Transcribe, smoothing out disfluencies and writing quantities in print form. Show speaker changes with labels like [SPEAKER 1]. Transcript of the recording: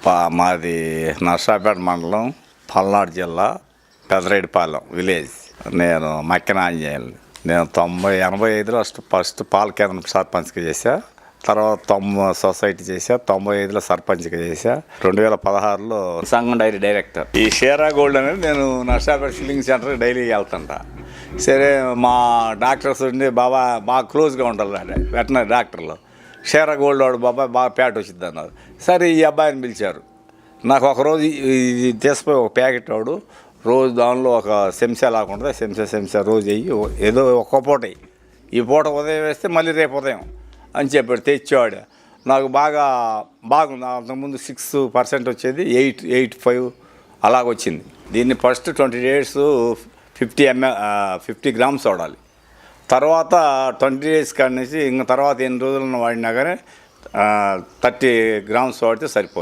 [SPEAKER 1] మాది నర్సాపేట మండలం, పల్నాడు జిల్లా, పెదరెడ్డిపాలెం విలేజ్. నేను మక్కెన ఆంజనేయులు. నేను 85లో ఫస్ట్ పాల కేంద్రం సర్పంచ్గా చేశా. తర్వాత సొసైటీ చేశా. 95లో సర్పంచ్గా చేశా. 2016లో సంఘం డైరీ డైరెక్టర్. ఈ షేరా గోల్డ్ అనేది నేను నర్సాపేట ఫిల్లింగ్ సెంటర్కి డైలీ వెళ్తుంటా. సరే, మా డాక్టర్స్ ఉండి బాగా క్లోజ్గా ఉంటారు వెటనరీ డాక్టర్లు. షేరా గోల్డ్ వాడు బాబాయ్ బాగా ప్యాట్ వచ్చింది అన్నారు. సరే, ఈ అబ్బాయిని పిలిచారు. నాకు ఒకరోజు ఇది తీసిపోయి ఒక ప్యాకెట్ వాడు రోజు దానిలో ఒక చెంచా లాగా చెంచా రోజు అయ్యి ఏదో ఒక్క పూట ఈ పూట ఉదయం వేస్తే మళ్ళీ రేపు ఉదయం అని చెప్పాడు. తెచ్చేవాడు. నాకు బాగుంది. అంతకుముందు 6% వచ్చేది, 8.5 అలాగొచ్చింది. దీన్ని ఫస్ట్ 20 days 50 grams వాడాలి. తర్వాత 20 days కాడి నుంచి ఇంకా తర్వాత ఎన్ని రోజులను వాడినా కానీ 30 grams వాడితే సరిపోతుంది.